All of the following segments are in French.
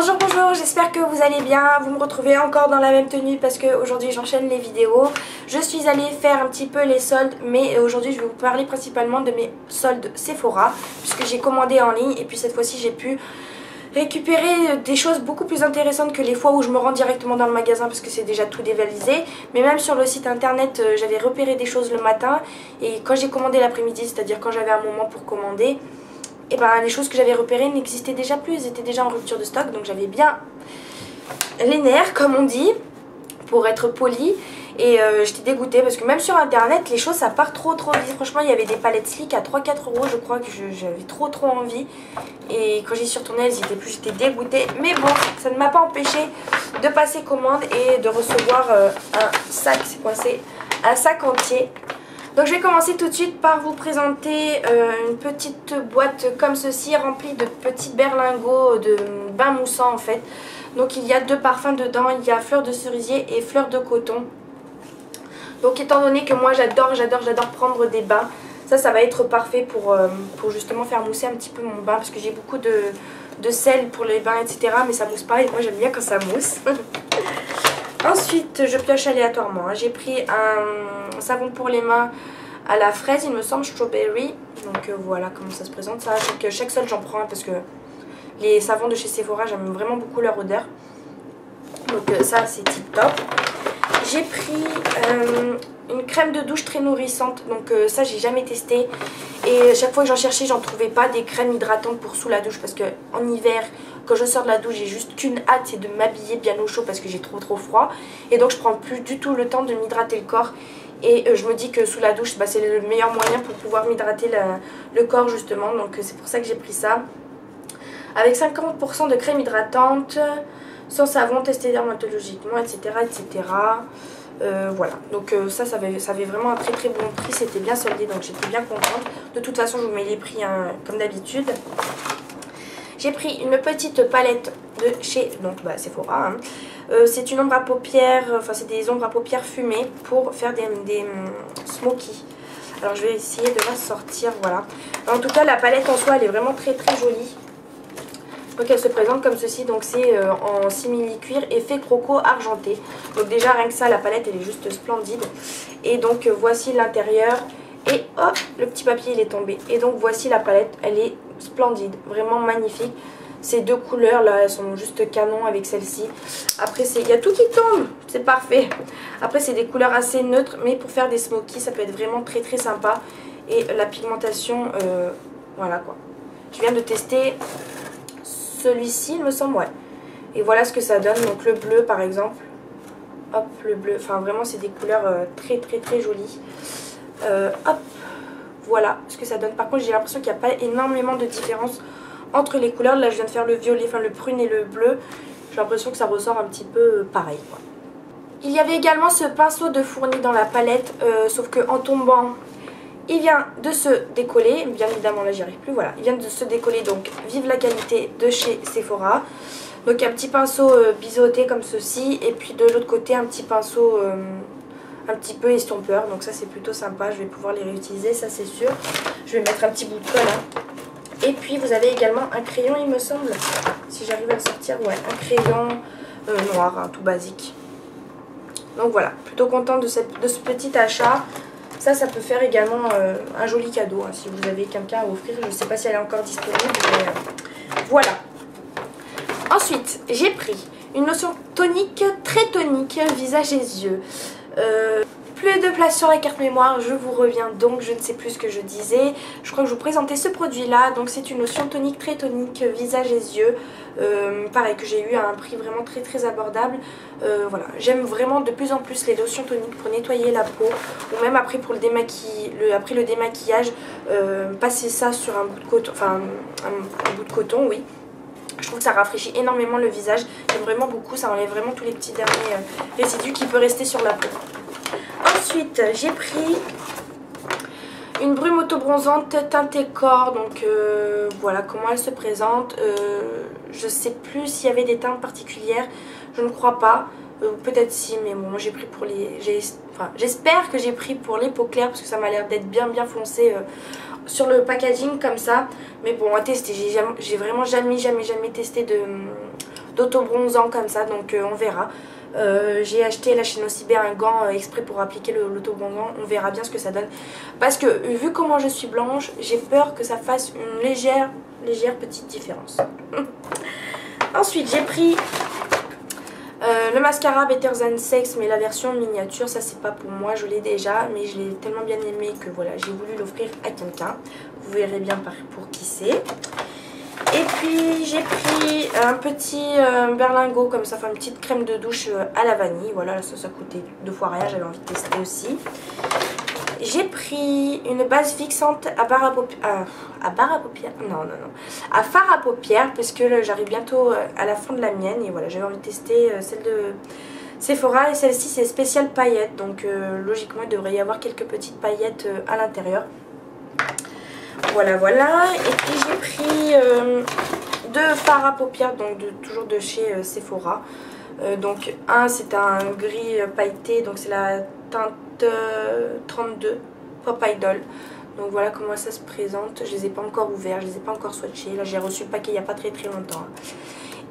Bonjour, bonjour, j'espère que vous allez bien. Vous me retrouvez encore dans la même tenue parce qu'aujourd'hui j'enchaîne les vidéos. Je suis allée faire un petit peu les soldes, mais aujourd'hui je vais vous parler principalement de mes soldes Sephora, puisque j'ai commandé en ligne et puis cette fois-ci j'ai pu récupérer des choses beaucoup plus intéressantes que les fois où je me rends directement dans le magasin parce que c'est déjà tout dévalisé. Mais même sur le site internet j'avais repéré des choses le matin, et quand j'ai commandé l'après-midi, c'est-à-dire quand j'avais un moment pour commander, et ben les choses que j'avais repérées n'existaient déjà plus, elles étaient déjà en rupture de stock. Donc j'avais bien les nerfs comme on dit, pour être poli. Et j'étais dégoûtée parce que même sur internet les choses ça part trop vite. Franchement il y avait des palettes Slick à 3-4 euros, je crois, que j'avais trop envie. Et quand j'y suis retournée elles n'y étaient plus, j'étais dégoûtée. Mais bon, ça ne m'a pas empêché de passer commande et de recevoir un sac, c'est coincé, un sac entier. Donc je vais commencer tout de suite par vous présenter une petite boîte comme ceci, remplie de petits berlingots de bain moussant en fait. Donc il y a deux parfums dedans, il y a fleur de cerisier et fleur de coton. Donc étant donné que moi j'adore prendre des bains, ça va être parfait pour justement faire mousser un petit peu mon bain, parce que j'ai beaucoup de sel pour les bains etc. Mais ça mousse pas et moi j'aime bien quand ça mousse. Ensuite je pioche aléatoirement, hein. J'ai pris un savon pour les mains à la fraise, il me semble, strawberry. Donc voilà comment ça se présente. Ça, donc chaque solde j'en prends un parce que les savons de chez Sephora j'aime vraiment beaucoup leur odeur. Donc ça c'est tip top. J'ai pris une crème de douche très nourrissante, donc ça j'ai jamais testé. Et chaque fois que j'en cherchais j'en trouvais pas, des crèmes hydratantes pour sous la douche, parce que en hiver quand je sors de la douche j'ai juste qu'une hâte, c'est de m'habiller bien au chaud parce que j'ai trop froid. Et donc je prends plus du tout le temps de m'hydrater le corps. Et je me dis que sous la douche c'est le meilleur moyen pour pouvoir m'hydrater le corps justement. Donc c'est pour ça que j'ai pris ça. Avec 50% de crème hydratante, sans savon, testé dermatologiquement, etc. Voilà, donc ça avait vraiment un très bon prix, c'était bien soldé, donc j'étais bien contente. De toute façon je vous mets les prix hein, comme d'habitude. J'ai pris une petite palette de chez Sephora, hein. C'est une ombre à paupières, enfin c'est des ombres à paupières fumées pour faire des smoky. Alors je vais essayer de la sortir, voilà. En tout cas la palette en soi elle est vraiment très jolie. Donc elle se présente comme ceci, donc c'est en simili-cuir effet croco argenté. Donc déjà rien que ça, la palette elle est juste splendide. Et donc voici l'intérieur. Et hop, le petit papier il est tombé. Et donc voici la palette, elle est splendide, vraiment magnifique. Ces deux couleurs là, elles sont juste canon avec celle-ci. Après il y a tout qui tombe, c'est parfait. Après c'est des couleurs assez neutres, mais pour faire des smokies ça peut être vraiment très sympa. Et la pigmentation, voilà quoi. Je viens de tester celui-ci il me semble, ouais. Et voilà ce que ça donne. Donc le bleu par exemple, hop, le bleu, enfin vraiment c'est des couleurs très jolies. Hop, voilà ce que ça donne. Par contre j'ai l'impression qu'il n'y a pas énormément de différence entre les couleurs. Là je viens de faire le violet, enfin le prune et le bleu. J'ai l'impression que ça ressort un petit peu pareil quoi. Il y avait également ce pinceau de fourni dans la palette, sauf que en tombant il vient de se décoller, bien évidemment là j'y arrive plus, voilà, il vient de se décoller, donc vive la qualité de chez Sephora. Donc un petit pinceau biseauté comme ceci, et puis de l'autre côté un petit pinceau un petit peu estompeur, donc ça c'est plutôt sympa, je vais pouvoir les réutiliser, ça c'est sûr. Je vais mettre un petit bout de colle, hein. Et puis vous avez également un crayon il me semble, si j'arrive à le sortir, ouais, un crayon noir, hein, tout basique. Donc voilà, plutôt contente de ce petit achat. Ça peut faire également un joli cadeau, hein, si vous avez quelqu'un à offrir. Je ne sais pas si elle est encore disponible, mais voilà. Ensuite, j'ai pris une lotion tonique, très tonique, visage et yeux. Plus de place sur la carte mémoire, je vous reviens donc, je ne sais plus ce que je disais. Je crois que je vous présentais ce produit là, donc c'est une lotion tonique, très tonique, visage et yeux. Pareil, que j'ai eu à un prix vraiment très abordable. Voilà, j'aime vraiment de plus en plus les lotions toniques pour nettoyer la peau, ou même après pour après le démaquillage, passer ça sur un bout de coton, enfin un bout de coton, oui. Je trouve que ça rafraîchit énormément le visage, j'aime vraiment beaucoup, ça enlève vraiment tous les petits derniers résidus qui peuvent rester sur la peau. Ensuite j'ai pris une brume auto-bronzante teintée corps, donc voilà comment elle se présente. Je sais plus s'il y avait des teintes particulières, je ne crois pas, peut-être si, mais bon, moi j'ai pris pour les... j'espère que j'ai pris pour les peaux claires parce que ça m'a l'air d'être bien foncé sur le packaging comme ça. Mais bon, à tester, j'ai vraiment jamais testé d'auto-bronzant comme ça, donc on verra. J'ai acheté là chez Nocibé un gant exprès pour appliquer l'auto-bronzant. On verra bien ce que ça donne. Parce que vu comment je suis blanche, j'ai peur que ça fasse une légère petite différence. Ensuite j'ai pris le mascara Better Than Sex, mais la version miniature. Ça c'est pas pour moi, je l'ai déjà, mais je l'ai tellement bien aimé que voilà, j'ai voulu l'offrir à quelqu'un. Vous verrez bien pour qui c'est. Et puis j'ai pris un petit berlingot comme ça, enfin une petite crème de douche à la vanille. Voilà, ça coûtait 2 fois rien, j'avais envie de tester aussi. J'ai pris une base fixante à fard à paupières parce que j'arrive bientôt à la fin de la mienne et voilà, j'avais envie de tester celle de Sephora et celle-ci c'est spécial paillettes, donc logiquement il devrait y avoir quelques petites paillettes à l'intérieur. Voilà. Et puis j'ai pris 2 fards à paupières, donc toujours de chez Sephora. Donc un c'est un gris pailleté, donc c'est la teinte 32 Pop Idol. Donc voilà comment ça se présente. Je les ai pas encore ouverts, je les ai pas encore swatchés. Là j'ai reçu le paquet il n'y a pas très longtemps.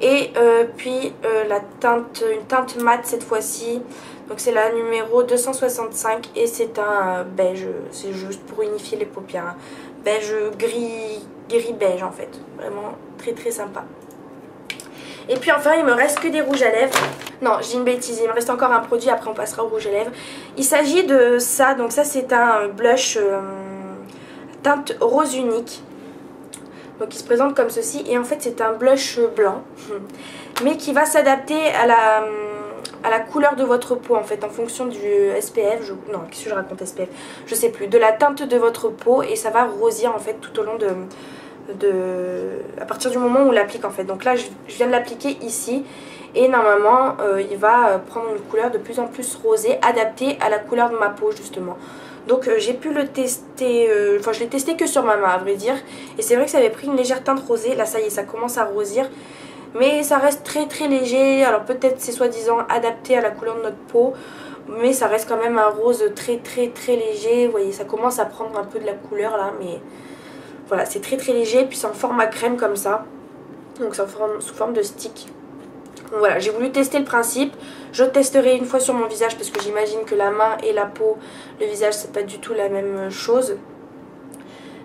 Et puis une teinte mat cette fois-ci. Donc c'est la numéro 265 et c'est un beige. C'est juste pour unifier les paupières. Beige gris beige en fait. Vraiment très sympa. Et puis enfin il me reste que des rouges à lèvres. Non, j'ai une bêtise, il me reste encore un produit, après on passera au rouge à lèvres. Il s'agit de ça, donc ça c'est un blush teinte rose unique. Donc il se présente comme ceci et en fait c'est un blush blanc. Mais qui va s'adapter à la couleur de votre peau en fait, en fonction du SPF. Non, qu'est-ce que je raconte SPF? Je sais plus, de la teinte de votre peau et ça va rosir en fait tout au long à partir du moment où on l'applique en fait. Donc là je viens de l'appliquer ici et normalement il va prendre une couleur de plus en plus rosée adaptée à la couleur de ma peau justement. Donc j'ai pu le tester, enfin je l'ai testé que sur ma main à vrai dire, et c'est vrai que ça avait pris une légère teinte rosée. Là ça y est, ça commence à rosir, mais ça reste très léger. Alors peut-être c'est soi-disant adapté à la couleur de notre peau, mais ça reste quand même un rose très léger. Vous voyez, ça commence à prendre un peu de la couleur là, mais voilà, c'est très léger. Puis c'est en format crème comme ça, donc c'est sous forme de stick. Donc voilà, j'ai voulu tester le principe. Je testerai une fois sur mon visage parce que j'imagine que la main et la peau, le visage c'est pas du tout la même chose.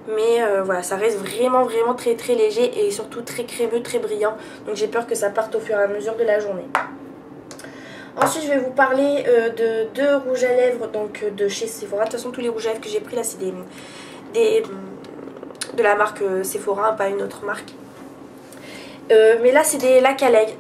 Mais voilà, ça reste vraiment très léger et surtout très crémeux, très brillant. Donc j'ai peur que ça parte au fur et à mesure de la journée. Ensuite je vais vous parler de 2 rouges à lèvres donc de chez Sephora. De toute façon tous les rouges à lèvres que j'ai pris là c'est de la marque Sephora, pas une autre marque. Mais là c'est des lacs à lèvres.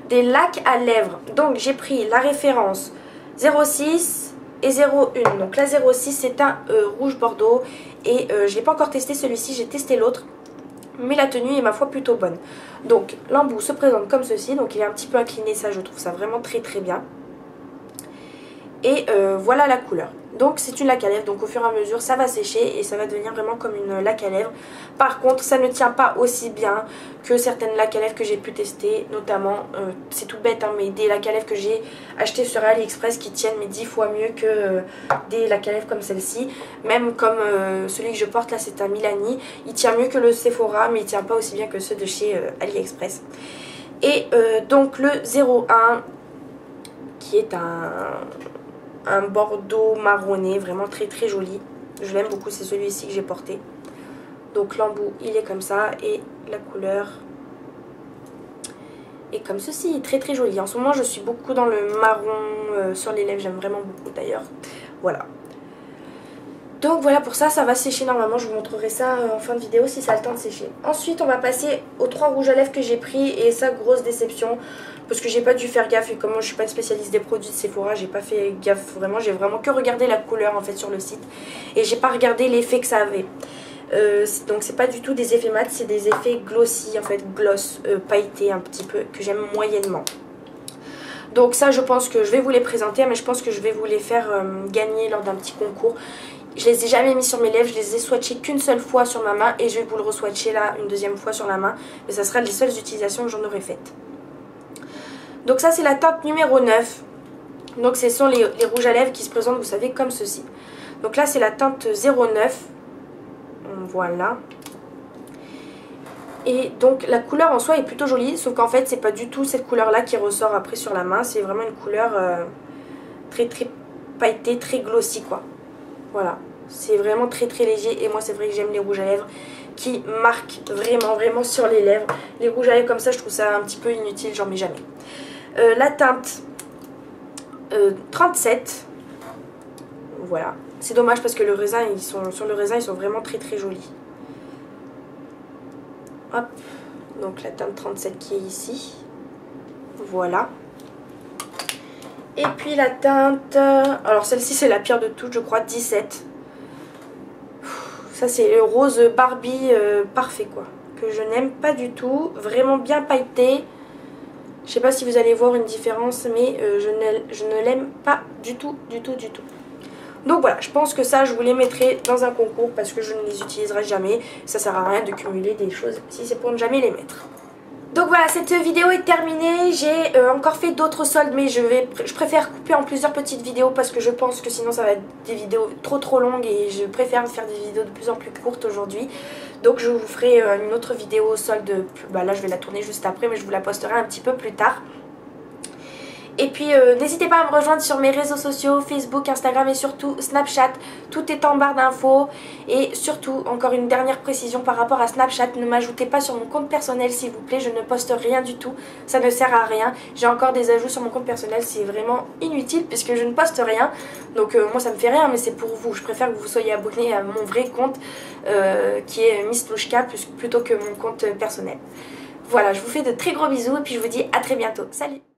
Des lacs à lèvres. Donc j'ai pris la référence 06 et 01. Donc la 06 c'est un rouge bordeaux. Et je l'ai pas encore testé celui-ci, j'ai testé l'autre. Mais la tenue est ma foi plutôt bonne. Donc l'embout se présente comme ceci. Donc il est un petit peu incliné, ça je trouve ça vraiment très bien. Et voilà la couleur. Donc c'est une laque à lèvres, donc au fur et à mesure ça va sécher et ça va devenir vraiment comme une laque à lèvres. Par contre ça ne tient pas aussi bien que certaines laques à lèvres que j'ai pu tester, notamment, c'est tout bête hein, mais des laques à lèvres que j'ai achetées sur AliExpress qui tiennent mais 10 fois mieux que des laques à lèvres comme celle-ci. Même comme celui que je porte là, c'est un Milani, il tient mieux que le Sephora mais il tient pas aussi bien que ceux de chez AliExpress. Et donc le 01 qui est un bordeaux marronné, vraiment très joli. Je l'aime beaucoup, c'est celui-ci que j'ai porté. Donc l'embout il est comme ça et la couleur est comme ceci, très joli. En ce moment je suis beaucoup dans le marron sur les lèvres, j'aime vraiment beaucoup d'ailleurs. Voilà. Donc voilà, pour ça, ça va sécher normalement. Je vous montrerai ça en fin de vidéo si ça a le temps de sécher. Ensuite on va passer aux 3 rouges à lèvres que j'ai pris. Et ça, grosse déception, parce que j'ai pas dû faire gaffe. Et comme moi je suis pas une spécialiste des produits de Sephora, j'ai pas fait gaffe vraiment. J'ai vraiment que regardé la couleur en fait sur le site. Et j'ai pas regardé l'effet que ça avait. Donc c'est pas du tout des effets mat, c'est des effets glossy en fait, gloss, pailletés un petit peu, que j'aime moyennement. Donc ça je pense que je vais vous les présenter, mais je pense que je vais vous les faire gagner lors d'un petit concours. Je les ai jamais mis sur mes lèvres, je les ai swatchés qu'une seule fois sur ma main et je vais vous le re-swatcher là une deuxième fois sur la main. Mais ça sera les seules utilisations que j'en aurai faites. Donc ça c'est la teinte numéro 9. Donc ce sont les rouges à lèvres qui se présentent, vous savez, comme ceci. Donc là c'est la teinte 09. Voilà. Et donc la couleur en soi est plutôt jolie, sauf qu'en fait c'est pas du tout cette couleur là qui ressort après sur la main. C'est vraiment une couleur très pailletée, très glossy quoi. Voilà, c'est vraiment très léger. Et moi c'est vrai que j'aime les rouges à lèvres qui marquent vraiment sur les lèvres. Les rouges à lèvres comme ça je trouve ça un petit peu inutile, j'en mets jamais. La teinte 37. Voilà, c'est dommage parce que le raisin, sur le raisin ils sont vraiment très jolis. Hop, donc la teinte 37 qui est ici. Voilà. Et puis la teinte, alors celle-ci c'est la pire de toutes je crois, 17. Ça c'est le rose Barbie parfait quoi, que je n'aime pas du tout, vraiment bien pailleté. Je sais pas si vous allez voir une différence, mais je ne l'aime pas du tout. Donc voilà, je pense que ça je vous les mettrai dans un concours parce que je ne les utiliserai jamais. Ça sert à rien de cumuler des choses si c'est pour ne jamais les mettre. Donc voilà, cette vidéo est terminée. J'ai encore fait d'autres soldes, mais je préfère couper en plusieurs petites vidéos parce que je pense que sinon ça va être des vidéos trop longues et je préfère faire des vidéos de plus en plus courtes aujourd'hui. Donc je vous ferai une autre vidéo solde, là je vais la tourner juste après, mais je vous la posterai un petit peu plus tard. Et puis n'hésitez pas à me rejoindre sur mes réseaux sociaux, Facebook, Instagram et surtout Snapchat. Tout est en barre d'infos. Et surtout, encore une dernière précision par rapport à Snapchat, ne m'ajoutez pas sur mon compte personnel s'il vous plaît. Je ne poste rien du tout, ça ne sert à rien. J'ai encore des ajouts sur mon compte personnel, c'est vraiment inutile puisque je ne poste rien. Donc moi ça me fait rien, mais c'est pour vous. Je préfère que vous soyez abonnés à mon vrai compte qui est Miss Louchka plutôt que mon compte personnel. Voilà, je vous fais de très gros bisous et puis je vous dis à très bientôt. Salut!